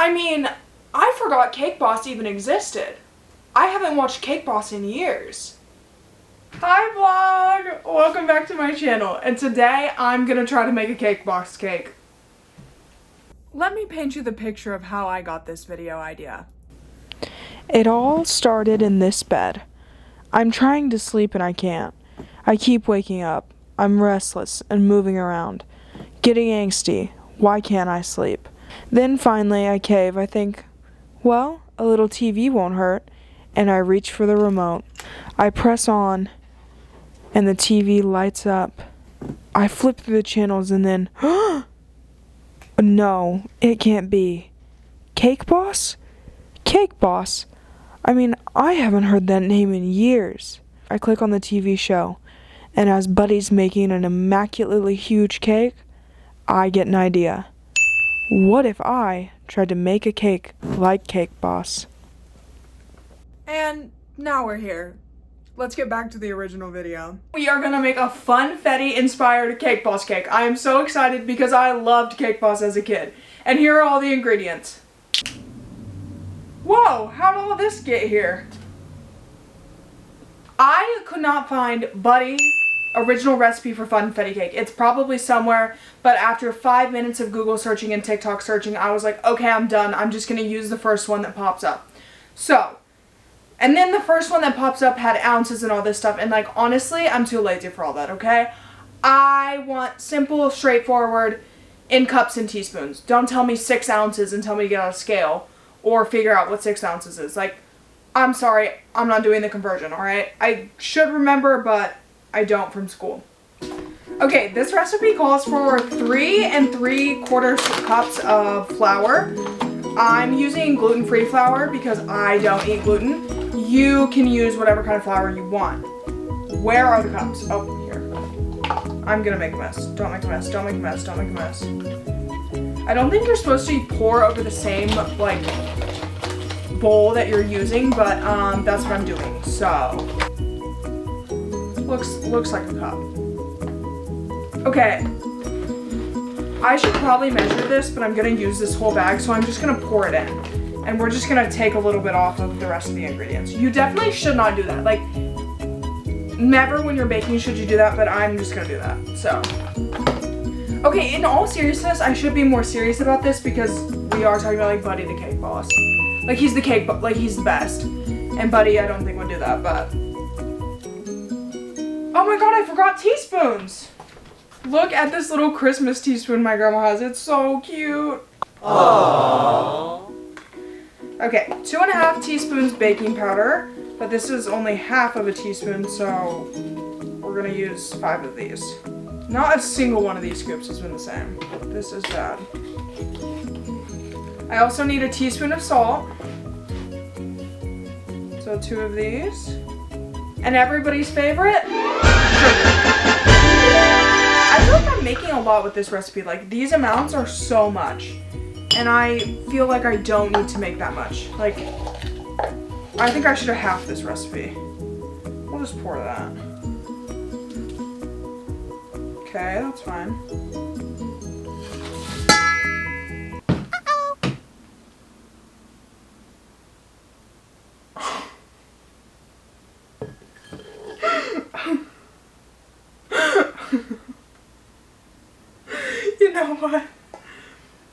I mean, I forgot Cake Boss even existed. I haven't watched Cake Boss in years. Hi vlog! Welcome back to my channel, and today I'm gonna try to make a Cake Boss cake. Let me paint you the picture of how I got this video idea. It all started in this bed. I'm trying to sleep and I can't. I keep waking up. I'm restless and moving around. Getting angsty. Why can't I sleep? Then finally I cave. I think, well, a little TV won't hurt. And I reach for the remote. I press on and the TV lights up. I flip through the channels and then, no, it can't be. Cake Boss? Cake Boss? I mean, I haven't heard that name in years. I click on the TV show, and as Buddy's making an immaculately huge cake, I get an idea. What if I tried to make a cake like Cake Boss? And now we're here. Let's get back to the original video. We are gonna make a Funfetti inspired Cake Boss cake. I am so excited because I loved Cake Boss as a kid. And here are all the ingredients. Whoa, how did all this get here? I could not find Buddy's original recipe for Funfetti cake. It's probably somewhere, but after 5 minutes of Google searching and TikTok searching, I was like, okay, I'm done. I'm just gonna use the first one that pops up. So, and then the first one that pops up had ounces and all this stuff, and like, honestly, I'm too lazy for all that, okay? I want simple, straightforward, in cups and teaspoons. Don't tell me 6 ounces and tell me to get out a scale, or figure out what 6 ounces is. Like, I'm sorry, I'm not doing the conversion, alright? I should remember, but I don't from school. Okay, this recipe calls for 3 3/4 cups of flour. I'm using gluten-free flour because I don't eat gluten. You can use whatever kind of flour you want. Where are the cups? Oh, here. I'm gonna make a mess. Don't make a mess, don't make a mess, don't make a mess. I don't think you're supposed to pour over the same, like, bowl that you're using, but that's what I'm doing. So, looks like a cup. Okay. I should probably measure this, but I'm gonna use this whole bag, so I'm just gonna pour it in. And we're just gonna take a little bit off of the rest of the ingredients. You definitely should not do that. Like, never when you're baking should you do that, but I'm just gonna do that, so. Okay, in all seriousness, I should be more serious about this because we are talking about, like, Buddy the Cake Boss. Like, he's the cake, but, like, he's the best. And Buddy, I don't think would do that, but. Oh my god, I forgot teaspoons! Look at this little Christmas teaspoon my grandma has. It's so cute. Aww. Okay, 2½ teaspoons baking powder, but this is only half of a teaspoon, so we're gonna use 5 of these. Not a single one of these scoops has been the same. This is bad. I also need a teaspoon of salt. So 2 of these. And everybody's favorite, sugar. I feel like I'm making a lot with this recipe. Like, these amounts are so much. And I feel like I don't need to make that much. Like, I think I should have halved this recipe. We'll just pour that. Okay, that's fine. You know what?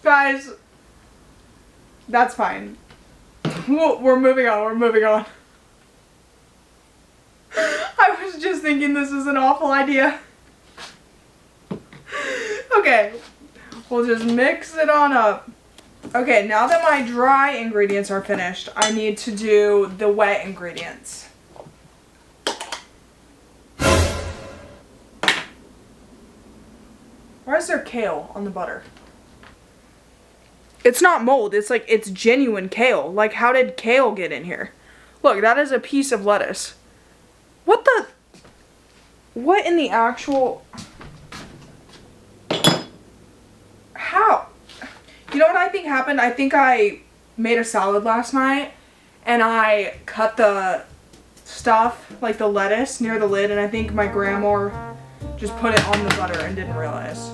Guys, that's fine. We're moving on, we're moving on. I was just thinking this is an awful idea. Okay, we'll just mix it on up. Okay, now that my dry ingredients are finished, I need to do the wet ingredients. Why is there kale on the butter? It's not mold, it's like, it's genuine kale. Like, how did kale get in here? Look, that is a piece of lettuce. What in the actual, how? You know what I think happened? I think I made a salad last night, and I cut the stuff, like the lettuce, near the lid, and I think my grandma just put it on the butter and didn't realize.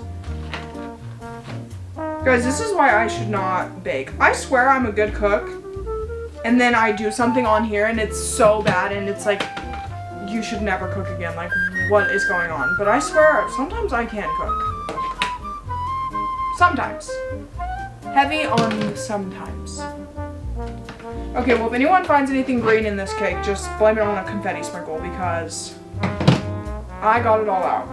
Guys, this is why I should not bake. I swear I'm a good cook, and then I do something on here and it's so bad and it's like, you should never cook again. Like, what is going on? But I swear, sometimes I can cook. Sometimes. Heavy on sometimes. Okay, well, if anyone finds anything green in this cake, just blame it on a confetti sprinkle because I got it all out.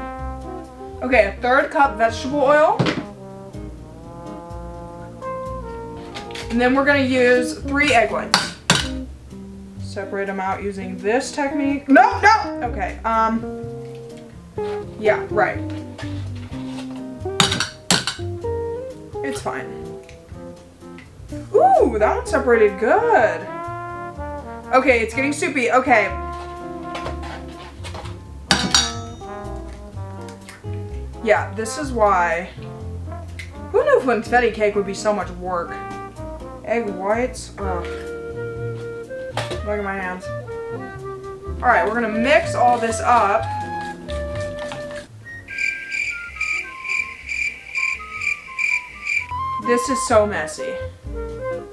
Okay, a 1/3 cup vegetable oil. And then we're gonna use 3 egg whites. Separate them out using this technique. No, no! Okay, yeah, right. It's fine. Ooh, that one separated good. Okay, it's getting soupy. Okay. Yeah, this is why. Who knew confetti cake would be so much work? Egg whites. Ugh. Look at my hands. Alright, we're gonna mix all this up. This is so messy.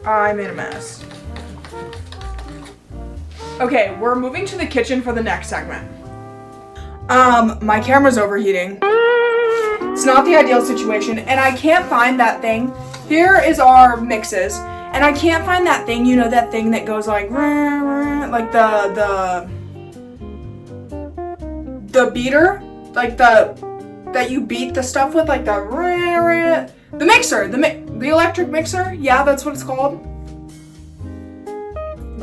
I made a mess. Okay, we're moving to the kitchen for the next segment. My camera's overheating. It's not the ideal situation, and I can't find that thing. Here is our mixes, and I can't find that thing, you know, that thing that goes like the beater, like that you beat the stuff with, like the mixer, the electric mixer. Yeah, that's what it's called.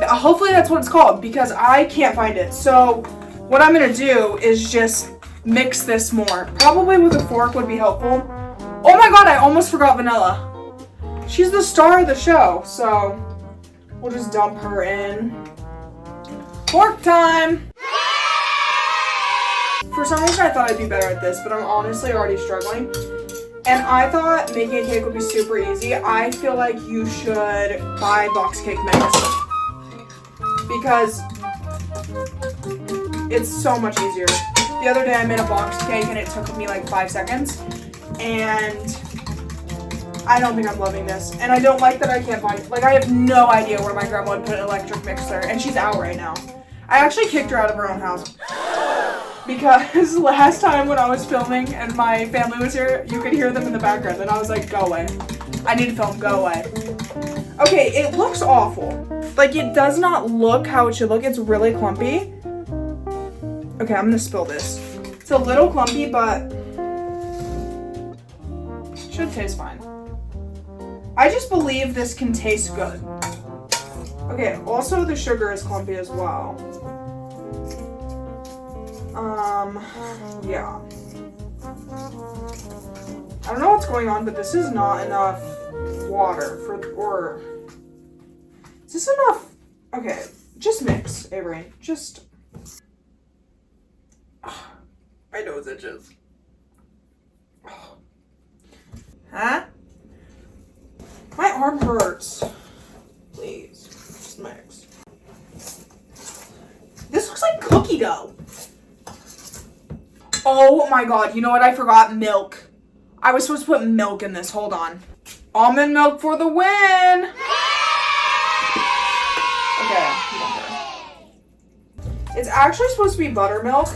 Hopefully that's what it's called because I can't find it. So what I'm gonna do is just mix this more. Probably with a fork would be helpful. Oh my god, I almost forgot Vanilla. She's the star of the show, so we'll just dump her in. Fork time! For some reason I thought I'd be better at this, but I'm honestly already struggling. And I thought making a cake would be super easy. I feel like you should buy box cake mix because it's so much easier. The other day I made a boxed cake and it took me like 5 seconds, and I don't think I'm loving this. And I don't like that I can't find, like, I have no idea where my grandma would put an electric mixer, and she's out right now. I actually kicked her out of her own house because last time when I was filming and my family was here, you could hear them in the background, and I was like, go away. I need to film, go away. Okay, it looks awful. Like, it does not look how it should look. It's really clumpy. Okay, I'm gonna spill this. It's a little clumpy, but it should taste fine. I just believe this can taste good. Okay, also the sugar is clumpy as well. Yeah. I don't know what's going on, but this is not enough water or is this enough? Okay, just mix, Avery. Just, my nose itches. Huh? My arm hurts. Please, just mix. This looks like cookie dough. Oh my god, you know what I forgot? Milk. I was supposed to put milk in this. Hold on. Almond milk for the win! Okay, it's actually supposed to be buttermilk,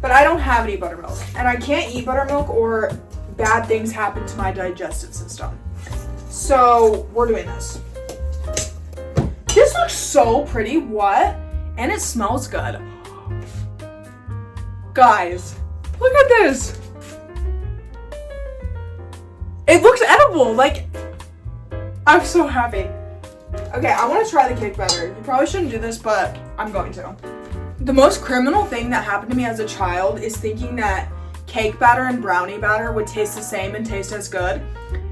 but I don't have any buttermilk. And I can't eat buttermilk or bad things happen to my digestive system. So, we're doing this. This looks so pretty. What? And it smells good. Guys, look at this. It looks edible. Like, I'm so happy. Okay, I want to try the cake batter. You probably shouldn't do this, but I'm going to. The most criminal thing that happened to me as a child is thinking that cake batter and brownie batter would taste the same and taste as good.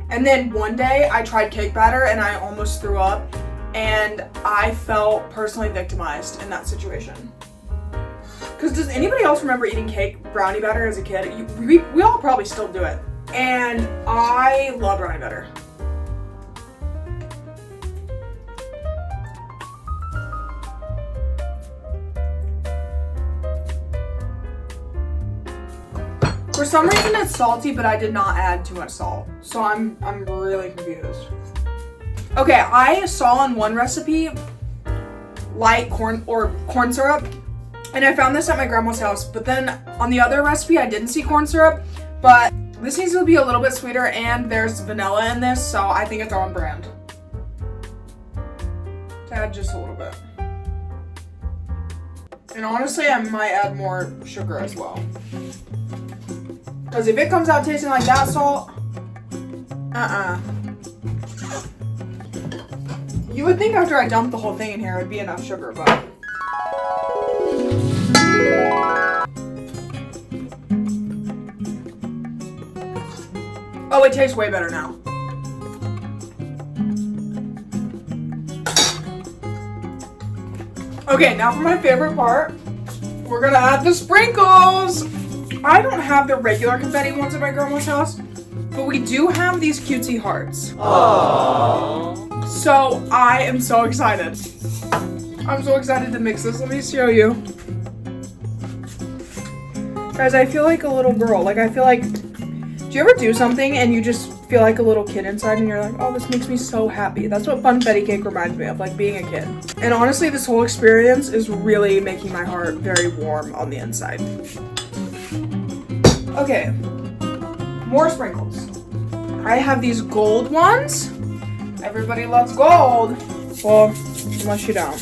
And then one day I tried cake batter and I almost threw up, and I felt personally victimized in that situation. Because does anybody else remember eating cake brownie batter as a kid? We all probably still do it. And I love brownie batter. For some reason it's salty, but I did not add too much salt. So I'm really confused. Okay, I saw on one recipe light corn syrup, and I found this at my grandma's house, but then on the other recipe I didn't see corn syrup, but this needs to be a little bit sweeter, and there's vanilla in this, so I think it's on brand. To add just a little bit. And honestly, I might add more sugar as well. Because if it comes out tasting like that salt, You would think after I dumped the whole thing in here, it would be enough sugar, but... Oh, it tastes way better now. Okay, now for my favorite part. We're gonna add the sprinkles. I don't have the regular confetti ones at my grandma's house, but we do have these cutesy hearts. Aww. So I am so excited. I'm so excited to mix this. Let me show you. Guys, I feel like a little girl. Like, I feel like, do you ever do something and you just feel like a little kid inside and you're like, oh, this makes me so happy. That's what funfetti cake reminds me of, like being a kid. And honestly, this whole experience is really making my heart very warm on the inside. Okay, more sprinkles. I have these gold ones. Everybody loves gold. Well, unless you don't.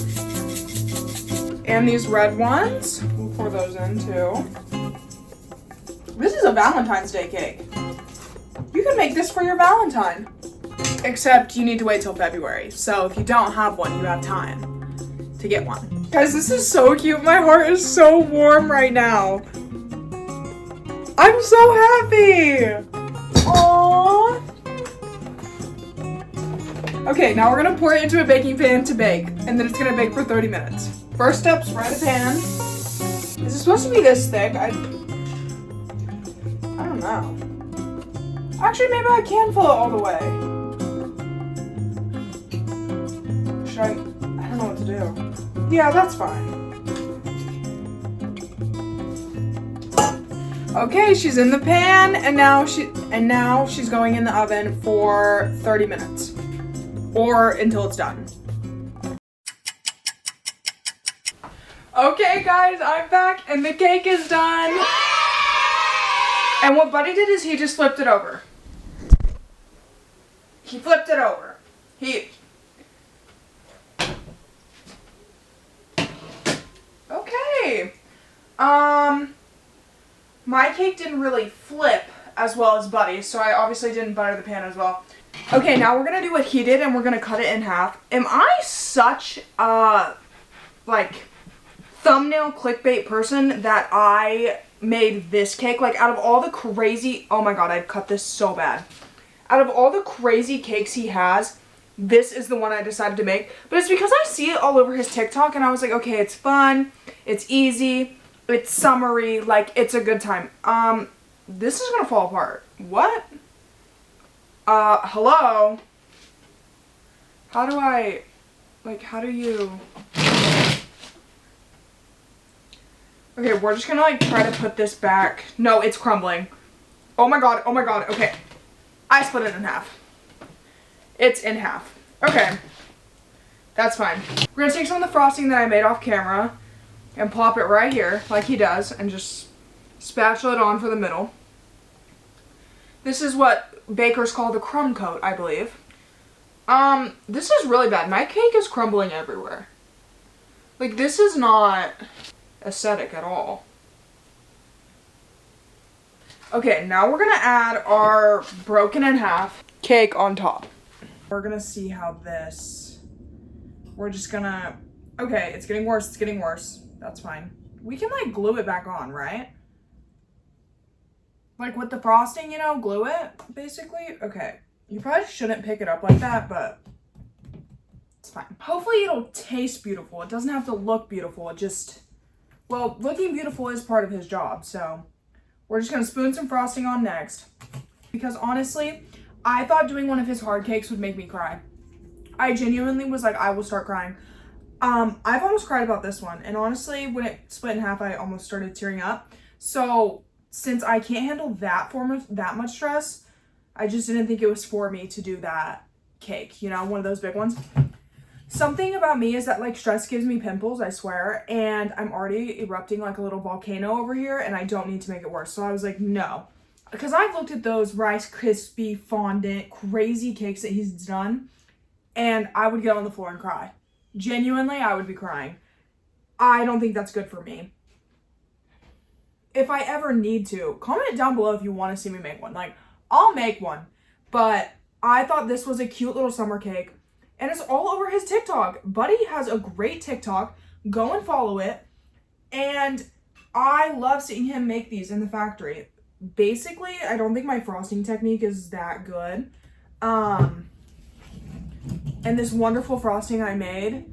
And these red ones. We'll pour those in too. This is a Valentine's Day cake. You can make this for your Valentine. Except you need to wait till February. So if you don't have one, you have time to get one. Guys, this is so cute. My heart is so warm right now. I'm so happy. Aww. Okay, now we're gonna pour it into a baking pan to bake, and then it's gonna bake for 30 minutes. First step, spread a pan. Is it supposed to be this thick? I don't know. Actually, maybe I can fill it all the way. Should I don't know what to do. Yeah, that's fine. Okay, she's in the pan, and now she's going in the oven for 30 minutes. Or until it's done. Okay guys, I'm back and the cake is done. And what Buddy did is he just flipped it over. He flipped it over. Okay. My cake didn't really flip as well as Buddy's, so I obviously didn't butter the pan as well. Okay, now we're gonna do what he did and we're gonna cut it in half. Am I such a, like, thumbnail clickbait person that I made this cake? Like, out of all the crazy, oh my god, I'd cut this so bad. Out of all the crazy cakes he has, this is the one I decided to make. But it's because I see it all over his TikTok and I was like, okay, it's fun, it's easy, it's summery, like, it's a good time. This is gonna fall apart. What? Hello? How do you... Okay, we're just gonna, like, try to put this back. No, it's crumbling. Oh my god, okay. I split it in half. It's in half. Okay. That's fine. We're gonna take some of the frosting that I made off camera and plop it right here, like he does, and just spatula it on for the middle. This is what bakers call the crumb coat, I believe. This is really bad. My cake is crumbling everywhere. Like, this is not aesthetic at all. Okay, now we're gonna add our broken in half cake on top. We're gonna see how this, we're just gonna, okay, it's getting worse, it's getting worse. That's fine. We can, like, glue it back on, right? Like, with the frosting, you know, glue it, basically. Okay. You probably shouldn't pick it up like that, but it's fine. Hopefully it'll taste beautiful. It doesn't have to look beautiful. It just, well, looking beautiful is part of his job, so we're just gonna spoon some frosting on next. Because honestly, I thought doing one of his hard cakes would make me cry. I genuinely was like, I will start crying. I've almost cried about this one, and honestly, when it split in half, I almost started tearing up. So since I can't handle that form of that much stress, I just didn't think it was for me to do that cake, you know, one of those big ones. Something about me is that like stress gives me pimples, I swear, and I'm already erupting like a little volcano over here and I don't need to make it worse. So I was like, no. Because I've looked at those Rice Krispie fondant crazy cakes that he's done and I would get on the floor and cry. Genuinely, I would be crying. I don't think that's good for me. If I ever need to, comment down below if you want to see me make one. Like, I'll make one. But I thought this was a cute little summer cake. And it's all over his TikTok. Buddy has a great TikTok. Go and follow it. And I love seeing him make these in the factory. Basically, I don't think my frosting technique is that good. And this wonderful frosting I made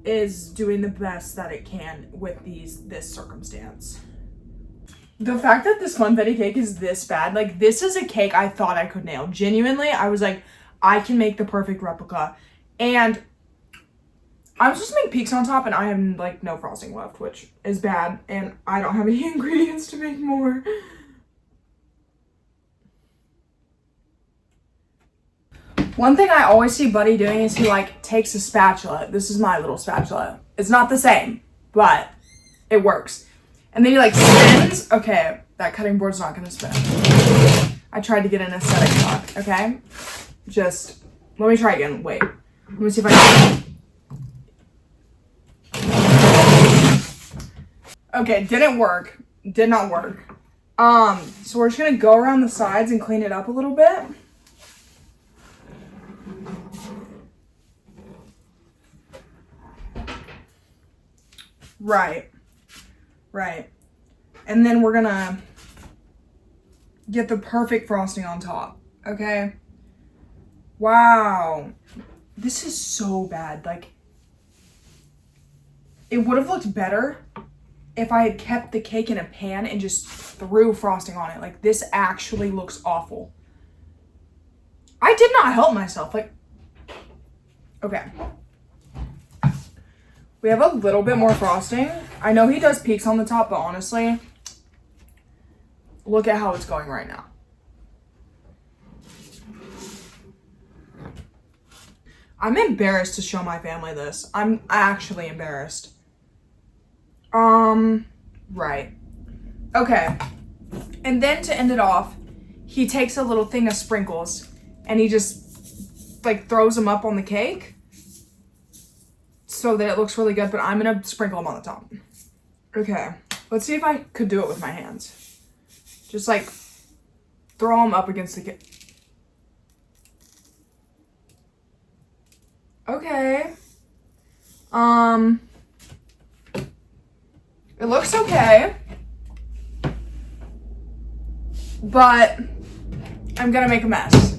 is doing the best that it can with this circumstance. The fact that this funfetti cake is this bad, like this is a cake I thought I could nail. Genuinely, I was like, I can make the perfect replica. And I was just make peaks on top and I have like no frosting left, which is bad. And I don't have any ingredients to make more. One thing I always see Buddy doing is he like takes a spatula. This is my little spatula. It's not the same, but it works. And then he like spins. Okay, that cutting board's not gonna spin. I tried to get an aesthetic shot, okay? Just, let me try again. Wait, let me see if I can. Okay, didn't work. Did not work. So we're just gonna go around the sides and clean it up a little bit. Right. And then we're gonna get the perfect frosting on top, okay? Wow. This is so bad. Like, it would have looked better if I had kept the cake in a pan and just threw frosting on it. Like, this actually looks awful. I did not help myself. Like, okay. We have a little bit more frosting. I know he does peaks on the top, but honestly, look at how it's going right now. I'm embarrassed to show my family this. I'm actually embarrassed. Right. Okay. And then to end it off, he takes a little thing of sprinkles and he just like throws them up on the cake so that it looks really good, but I'm gonna sprinkle them on the top. Okay. Let's see if I could do it with my hands. Just like throw them up against the cake. Okay. It looks okay. But I'm gonna make a mess.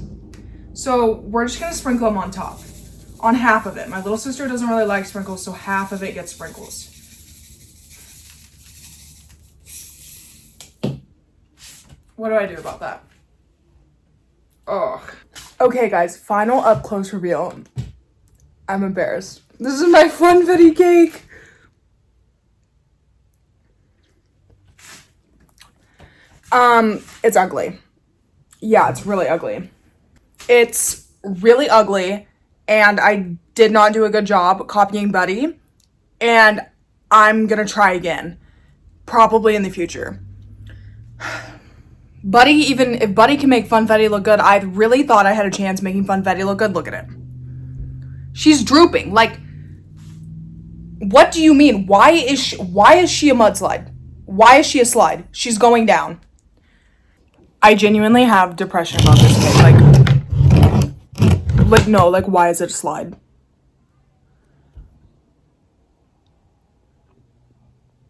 So we're just gonna sprinkle them on top. On half of it. My little sister doesn't really like sprinkles, so half of it gets sprinkles. What do I do about that? Ugh. Okay, guys, final up close reveal. I'm embarrassed. This is my funfetti cake. It's ugly. Yeah, it's really ugly. It's really ugly, and I did not do a good job copying Buddy, and I'm gonna try again, probably in the future. Buddy, even if Buddy can make funfetti look good, I really thought I had a chance making funfetti look good. Look at it. She's drooping. Like, what do you mean? Why is she a mudslide? Why is she a slide? She's going down. I genuinely have depression about this cake. Like, no, like, why is it a slide?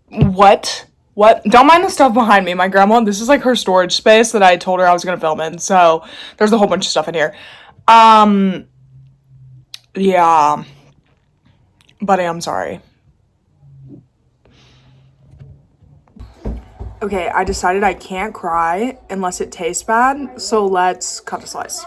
What? What? Don't mind the stuff behind me. My grandma, this is like her storage space that I told her I was gonna film in, so there's a whole bunch of stuff in here. Yeah. Buddy, I'm sorry. Okay, I decided I can't cry unless it tastes bad, so let's cut a slice.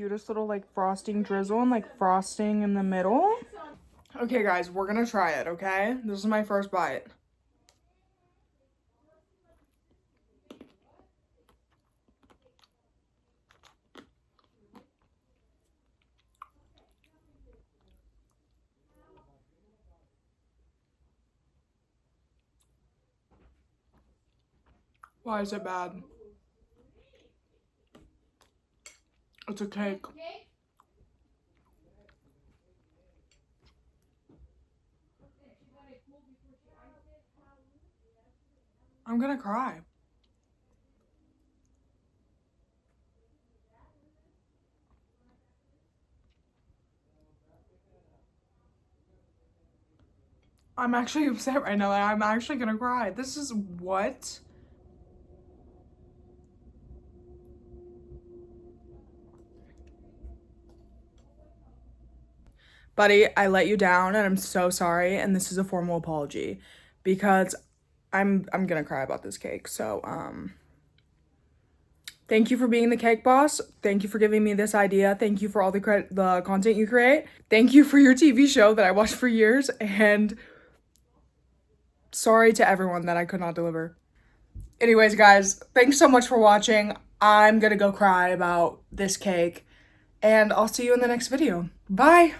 cutest little like frosting drizzle and like frosting in the middle. Okay guys, we're gonna try it, okay? This is my first bite. Why is it bad? It's a cake. I'm gonna cry. I'm actually upset right now. Like, I'm actually gonna cry. This is what? Buddy, I let you down and I'm so sorry, and this is a formal apology because I'm gonna cry about this cake. So, thank you for being the cake boss. Thank you for giving me this idea. Thank you for all the content you create. Thank you for your TV show that I watched for years, and sorry to everyone that I could not deliver. Anyways, guys, thanks so much for watching. I'm gonna go cry about this cake, and I'll see you in the next video. Bye!